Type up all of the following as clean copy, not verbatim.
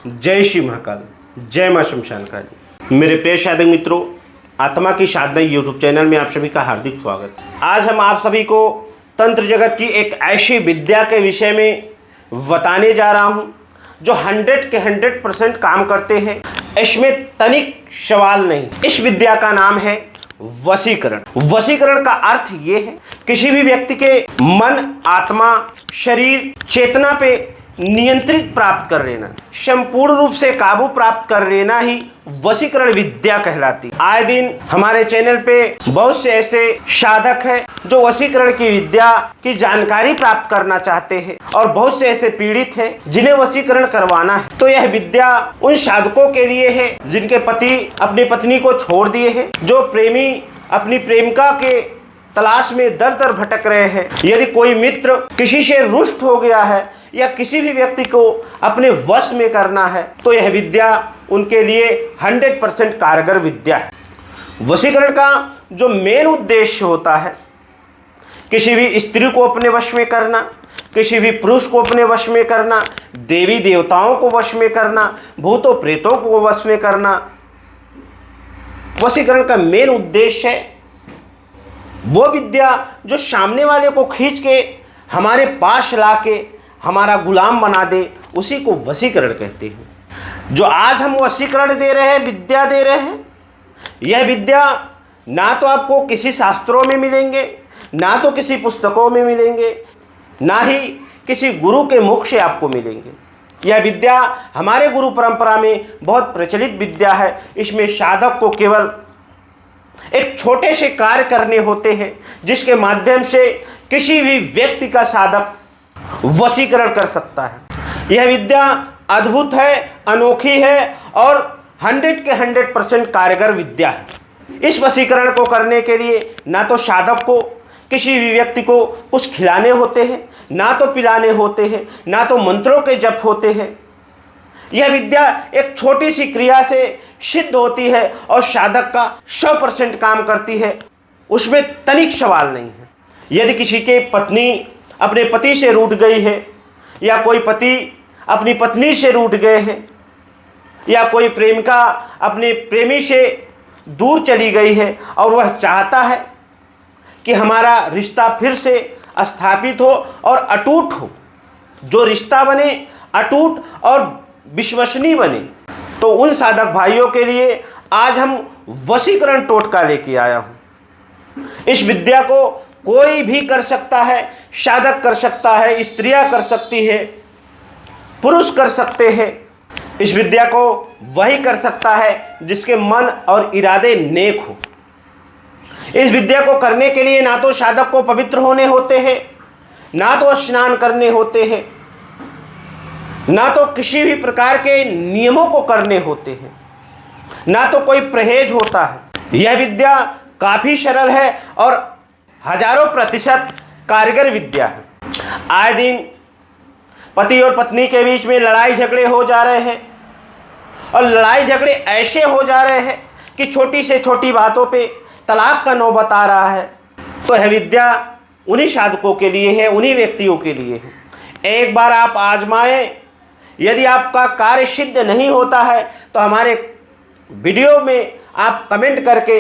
जय श्री महाकाल, जय मां शमशान काली। मेरे प्रिय साधक मित्रों, आत्मा की साधना यूट्यूब चैनल में आप सभी का हार्दिक स्वागत। आज हम आप सभी को तंत्र जगत की एक ऐसी विद्या के विषय में बताने जा रहा हूं जो 100 के 100% काम करते हैं। इसमें तनिक सवाल नहीं। इस विद्या का नाम है वशीकरण। वशीकरण का अर्थ ये है किसी भी व्यक्ति के मन, आत्मा, शरीर, चेतना पे नियंत्रित प्राप्त कर लेना, संपूर्ण रूप से काबू प्राप्त कर लेना ही वशीकरण विद्या कहलाती। आए दिन हमारे चैनल पे बहुत से ऐसे साधक हैं जो वशीकरण की विद्या की जानकारी प्राप्त करना चाहते हैं और बहुत से ऐसे पीड़ित हैं जिन्हें वशीकरण करवाना है। तो यह विद्या उन साधकों के लिए है जिनके पति अपनी पत्नी को छोड़ दिए हैं, जो प्रेमी अपनी प्रेमिका के तलाश में दर दर भटक रहे हैं। यदि कोई मित्र किसी से रुष्ट हो गया है या किसी भी व्यक्ति को अपने वश में करना है तो यह विद्या उनके लिए 100% कारगर विद्या है। वशीकरण का जो मेन उद्देश्य होता है किसी भी स्त्री को अपने वश में करना, किसी भी पुरुष को अपने वश में करना, देवी देवताओं को वश में करना, भूतों प्रेतों को वश में करना। वशीकरण का मेन उद्देश्य है वो विद्या जो सामने वाले को खींच के हमारे पास लाके हमारा गुलाम बना दे, उसी को वशीकरण कहते हैं। जो आज हम वशीकरण दे रहे हैं, विद्या दे रहे हैं, यह विद्या ना तो आपको किसी शास्त्रों में मिलेंगे, ना तो किसी पुस्तकों में मिलेंगे, ना ही किसी गुरु के मुख से आपको मिलेंगे। यह विद्या हमारे गुरु परंपरा में बहुत प्रचलित विद्या है। इसमें साधक को केवल एक छोटे से कार्य करने होते हैं जिसके माध्यम से किसी भी व्यक्ति का साधक वशीकरण कर सकता है। यह विद्या अद्भुत है, अनोखी है और 100 के 100% कारगर विद्या है। इस वशीकरण को करने के लिए ना तो साधक को किसी भी व्यक्ति को कुछ खिलाने होते हैं, ना तो पिलाने होते हैं, ना तो मंत्रों के जप होते हैं। यह विद्या एक छोटी सी क्रिया से सिद्ध होती है और साधक का 100% काम करती है, उसमें तनिक सवाल नहीं है। यदि किसी के पत्नी अपने पति से रूठ गई है, या कोई पति अपनी पत्नी से रूठ गए हैं, या कोई प्रेमिका अपने प्रेमी से दूर चली गई है और वह चाहता है कि हमारा रिश्ता फिर से स्थापित हो और अटूट हो, जो रिश्ता बने अटूट और विश्वसनीय बने, तो उन साधक भाइयों के लिए आज हम वशीकरण टोटका लेके आया हूँ। इस विद्या को कोई भी कर सकता है, साधक कर सकता है, स्त्रियां कर सकती है, पुरुष कर सकते हैं। इस विद्या को वही कर सकता है जिसके मन और इरादे नेक हो। इस विद्या को करने के लिए ना तो साधक को पवित्र होने होते हैं, ना तो स्नान करने होते हैं, ना तो किसी भी प्रकार के नियमों को करने होते हैं, ना तो कोई परहेज होता है। यह विद्या काफ़ी सरल है और 1000% कारगर विद्या है। आए दिन पति और पत्नी के बीच में लड़ाई झगड़े हो जा रहे हैं और लड़ाई झगड़े ऐसे हो जा रहे हैं कि छोटी से छोटी बातों पे तलाक का नौबत आ रहा है। तो यह विद्या उन्हीं साधकों के लिए है, उन्हीं व्यक्तियों के लिए है। एक बार आप आजमाएं। यदि आपका कार्य सिद्ध नहीं होता है तो हमारे वीडियो में आप कमेंट करके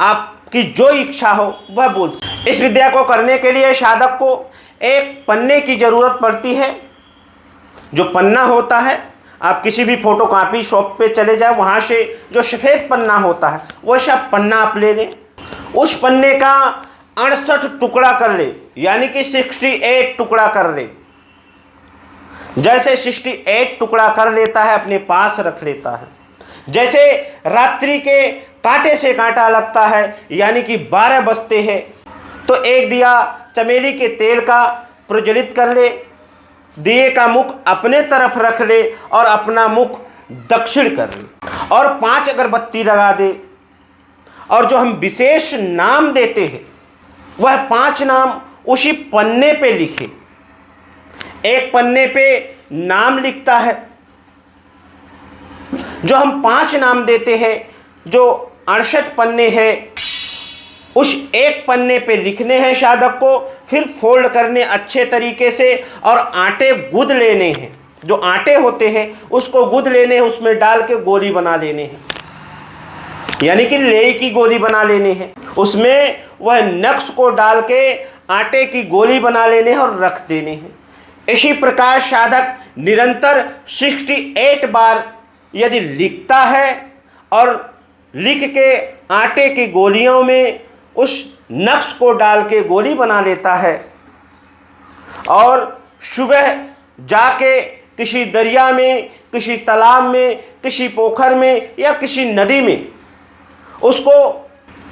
आपकी जो इच्छा हो वह बोल सकते। इस विद्या को करने के लिए साधक को एक पन्ने की ज़रूरत पड़ती है। जो पन्ना होता है, आप किसी भी फोटोकॉपी शॉप पे चले जाए, वहाँ से जो सफ़ेद पन्ना होता है वो सब पन्ना आप ले लें। उस पन्ने का 68 टुकड़ा कर ले, यानी कि 68 टुकड़ा कर ले। जैसे 68 टुकड़ा कर लेता है, अपने पास रख लेता है। जैसे रात्रि के कांटे से कांटा लगता है, यानी कि 12 बजते हैं, तो एक दिया चमेली के तेल का प्रज्वलित कर ले, दिए का मुख अपने तरफ रख ले और अपना मुख दक्षिण कर ले और 5 अगरबत्ती लगा दे। और जो हम विशेष नाम देते हैं वह 5 नाम उसी पन्ने पे लिखे। एक पन्ने पे नाम लिखता है, जो हम 5 नाम देते हैं, जो 68 पन्ने हैं, उस एक पन्ने पे लिखने हैं साधक को, फिर फोल्ड करने अच्छे तरीके से और आटे गूंद लेने हैं। जो आटे होते हैं उसको गूंद लेने हैं, उसमें डाल के गोली बना लेने हैं, यानी कि लेई की गोली बना लेने हैं। उसमें वह नक्श को डाल के आटे की गोली बना लेने हैं और रख देने हैं। इसी प्रकार साधक निरंतर 68 बार यदि लिखता है और लिख के आटे की गोलियों में उस नक्श को डाल के गोली बना लेता है और सुबह जाके किसी दरिया में, किसी तालाब में, किसी पोखर में या किसी नदी में उसको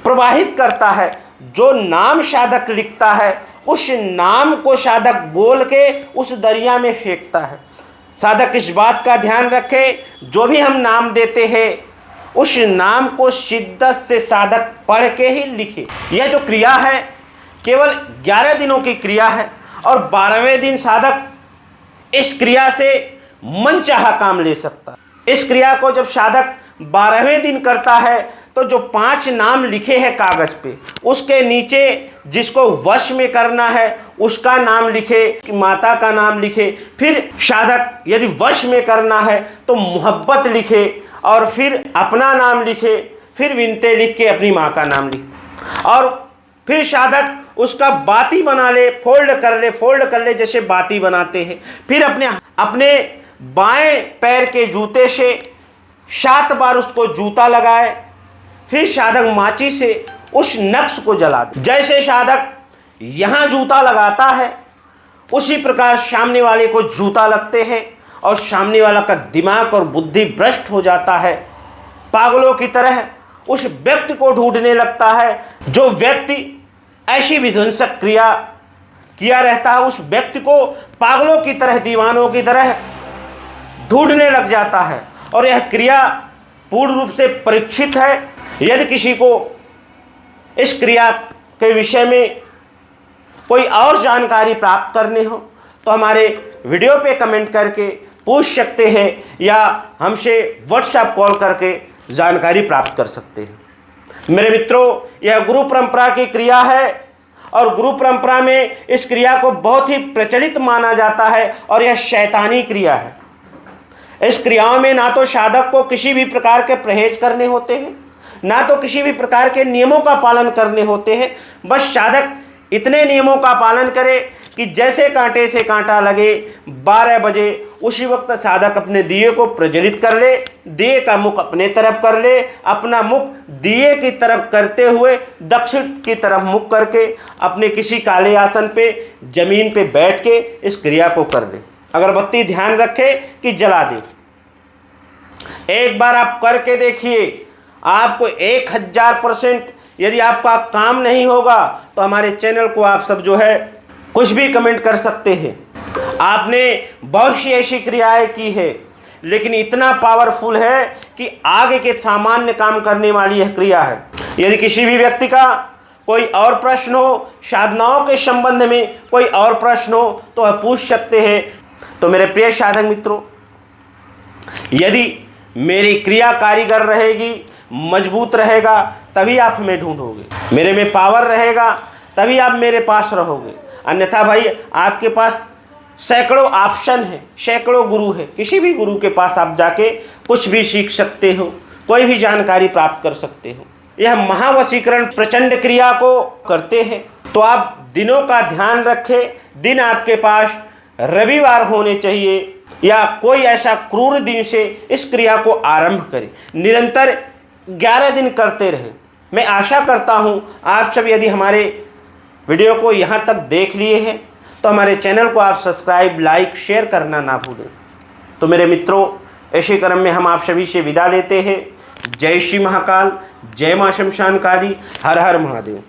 प्रवाहित करता है। जो नाम साधक लिखता है उस नाम को साधक बोल के उस दरिया में फेंकता है। साधक इस बात का ध्यान रखे, जो भी हम नाम देते हैं उस नाम को शिद्दत से साधक पढ़ के ही लिखे। यह जो क्रिया है केवल 11 दिनों की क्रिया है और 12वें दिन साधक इस क्रिया से मनचाहा काम ले सकता है। इस क्रिया को जब साधक 12वें दिन करता है तो जो 5 नाम लिखे हैं कागज पे, उसके नीचे जिसको वश में करना है उसका नाम लिखे, माता का नाम लिखे। फिर साधक यदि वश में करना है तो मोहब्बत लिखे और फिर अपना नाम लिखे, फिर विनते लिख के अपनी माँ का नाम लिखे और फिर साधक उसका बाती बना ले, फोल्ड कर ले जैसे बाती बनाते हैं। फिर अपने बाएं पैर के जूते से 7 बार उसको जूता लगाए। फिर साधक माची से उस नक्श को जला दे। जैसे साधक यहाँ जूता लगाता है उसी प्रकार सामने वाले को जूता लगते हैं और सामने वाला का दिमाग और बुद्धि भ्रष्ट हो जाता है। पागलों की तरह उस व्यक्ति को ढूंढने लगता है। जो व्यक्ति ऐसी विध्वंसक क्रिया किया रहता है उस व्यक्ति को पागलों की तरह, दीवानों की तरह ढूंढने लग जाता है। और यह क्रिया पूर्ण रूप से परीक्षित है। यदि किसी को इस क्रिया के विषय में कोई और जानकारी प्राप्त करनी हो तो हमारे वीडियो पे कमेंट करके पूछ सकते हैं या हमसे व्हाट्सएप कॉल करके जानकारी प्राप्त कर सकते हैं। मेरे मित्रों, यह गुरु परंपरा की क्रिया है और गुरु परंपरा में इस क्रिया को बहुत ही प्रचलित माना जाता है और यह शैतानी क्रिया है। इस क्रियाओं में ना तो साधक को किसी भी प्रकार के परहेज करने होते हैं, ना तो किसी भी प्रकार के नियमों का पालन करने होते हैं। बस साधक इतने नियमों का पालन करे कि जैसे कांटे से कांटा लगे 12 बजे उसी वक्त साधक अपने दिए को प्रज्वलित कर ले, दिए का मुख अपने तरफ कर ले, अपना मुख दिए की तरफ करते हुए दक्षिण की तरफ मुख करके अपने किसी काले आसन पे जमीन पे बैठ के इस क्रिया को कर ले। अगरबत्ती ध्यान रखे कि जला दे। एक बार आप करके देखिए, आपको 1000% यदि आपका काम नहीं होगा तो हमारे चैनल को आप सब जो है कुछ भी कमेंट कर सकते हैं। आपने बहुत सी ऐसी क्रियाएं की है लेकिन इतना पावरफुल है कि आगे के सामान्य काम करने वाली यह क्रिया है। यदि किसी भी व्यक्ति का कोई और प्रश्न हो, साधनाओं के संबंध में कोई और प्रश्न हो तो वह पूछ सकते हैं। तो मेरे प्रिय साधक मित्रों, यदि मेरी क्रिया कारीगर रहेगी, मजबूत रहेगा, तभी आप हमें ढूंढोगे। मेरे में पावर रहेगा तभी आप मेरे पास रहोगे। अन्यथा भाई आपके पास सैकड़ों ऑप्शन है, सैकड़ों गुरु है। किसी भी गुरु के पास आप जाके कुछ भी सीख सकते हो, कोई भी जानकारी प्राप्त कर सकते हो। यह महावशीकरण प्रचंड क्रिया को करते हैं। तो आप दिनों का ध्यान रखें। दिन आपके पास रविवार होने चाहिए या कोई ऐसा क्रूर दिन से इस क्रिया को आरंभ करें। निरंतर 11 दिन करते रहे। मैं आशा करता हूँ आप सब यदि हमारे वीडियो को यहाँ तक देख लिए हैं तो हमारे चैनल को आप सब्सक्राइब, लाइक, शेयर करना ना भूलें। तो मेरे मित्रों, ऐसे क्रम में हम आप सभी से विदा लेते हैं। जय श्री महाकाल, जय मां शमशान काली, हर हर महादेव।